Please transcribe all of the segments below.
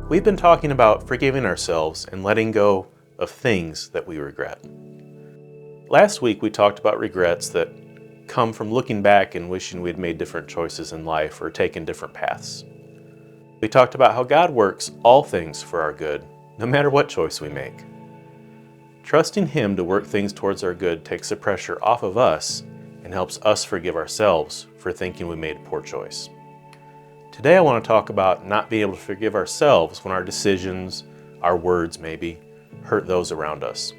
We've been talking about forgiving ourselves and letting go of things that we regret. Last week we talked about regrets that come from looking back and wishing we'd made different choices in life or taken different paths. We talked about how God works all things for our good, no matter what choice we make. Trusting Him to work things towards our good takes the pressure off of us and helps us forgive ourselves for thinking we made a poor choice. Today I want to talk about not being able to forgive ourselves when our decisions, our words maybe, hurt those around us.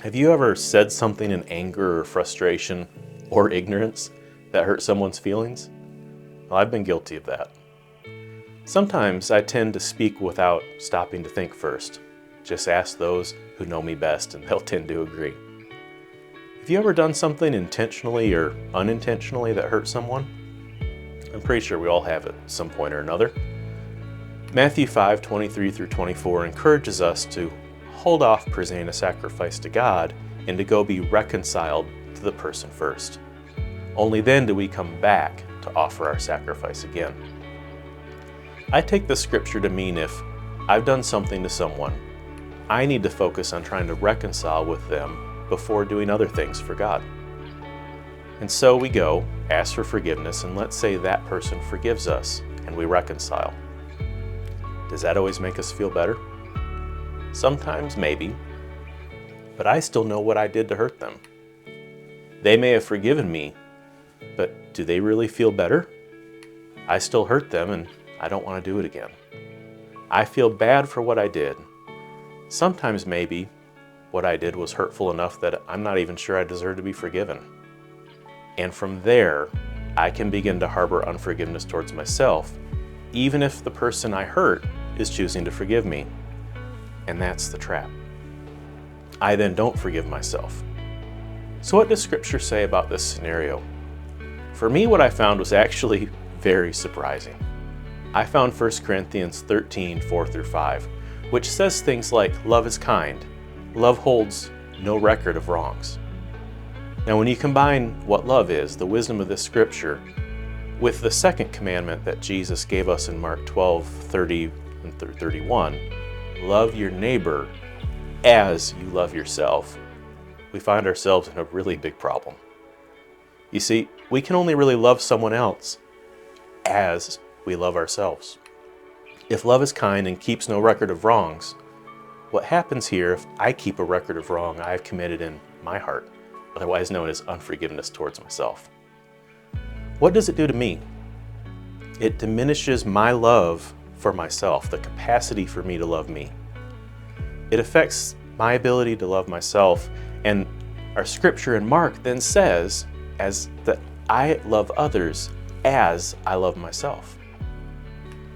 Have you ever said something in anger or frustration or ignorance that hurt someone's feelings? Well, I've been guilty of that. Sometimes I tend to speak without stopping to think first. Just ask those who know me best and they'll tend to agree. Have you ever done something intentionally or unintentionally that hurt someone? I'm pretty sure we all have at some point or another. Matthew 5:23 through 24 encourages us to hold off presenting a sacrifice to God and to go be reconciled to the person first. Only then do we come back to offer our sacrifice again. I take this scripture to mean if I've done something to someone, I need to focus on trying to reconcile with them before doing other things for God. And so we go, ask for forgiveness, and let's say that person forgives us and we reconcile. Does that always make us feel better? Sometimes maybe, but I still know what I did to hurt them. They may have forgiven me, but do they really feel better? I still hurt them and I don't want to do it again. I feel bad for what I did. Sometimes maybe what I did was hurtful enough that I'm not even sure I deserve to be forgiven. And from there, I can begin to harbor unforgiveness towards myself, even if the person I hurt is choosing to forgive me. And that's the trap. I then don't forgive myself. So what does Scripture say about this scenario? For me, what I found was actually very surprising. I found 1 Corinthians 13:4 through 5, which says things like, love is kind, love holds no record of wrongs. Now, when you combine what love is, the wisdom of this scripture, with the second commandment that Jesus gave us in Mark 12:30 and 31, love your neighbor as you love yourself, we find ourselves in a really big problem. You see, we can only really love someone else as we love ourselves. If love is kind and keeps no record of wrongs, what happens here if I keep a record of wrong I have committed in my heart, otherwise known as unforgiveness towards myself? What does it do to me? It diminishes my love for myself, the capacity for me to love me. It affects my ability to love myself, and our scripture in Mark then says as that I love others as I love myself.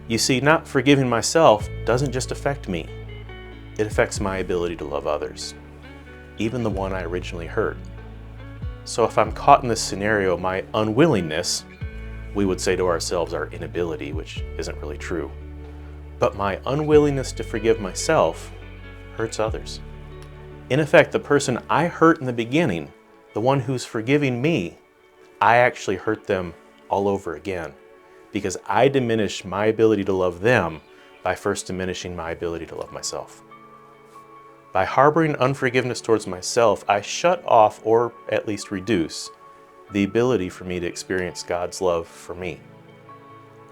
You see, not forgiving myself doesn't just affect me. It affects my ability to love others, even the one I originally hurt. So if I'm caught in this scenario, my unwillingness, we would say to ourselves our inability, which isn't really true, but my unwillingness to forgive myself hurts others. In effect, the person I hurt in the beginning, the one who's forgiving me, I actually hurt them all over again because I diminish my ability to love them by first diminishing my ability to love myself. By harboring unforgiveness towards myself, I shut off, or at least reduce, the ability for me to experience God's love for me,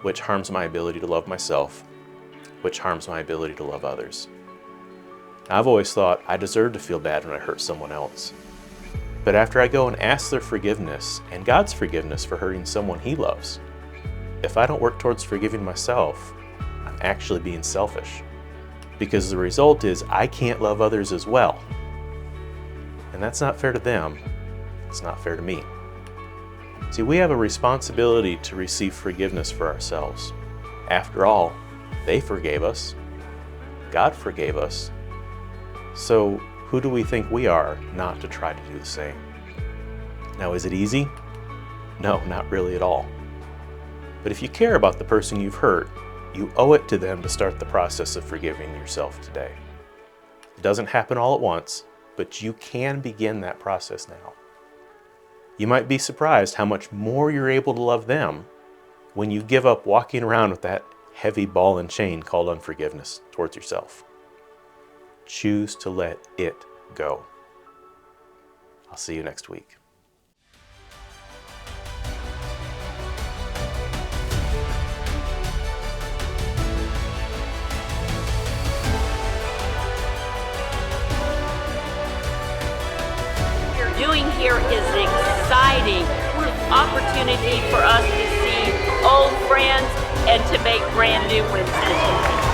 which harms my ability to love myself, which harms my ability to love others. I've always thought I deserve to feel bad when I hurt someone else. But after I go and ask their forgiveness and God's forgiveness for hurting someone He loves, if I don't work towards forgiving myself, I'm actually being selfish. Because the result is I can't love others as well. And that's not fair to them. It's not fair to me. See, we have a responsibility to receive forgiveness for ourselves. After all, they forgave us. God forgave us. So who do we think we are not to try to do the same? Now, is it easy? No, not really at all. But if you care about the person you've hurt, you owe it to them to start the process of forgiving yourself today. It doesn't happen all at once, but you can begin that process now. You might be surprised how much more you're able to love them when you give up walking around with that heavy ball and chain called unforgiveness towards yourself. Choose to let it go. I'll see you next week. Doing here is exciting. It's opportunity for us to see old friends and to make brand new ones as well.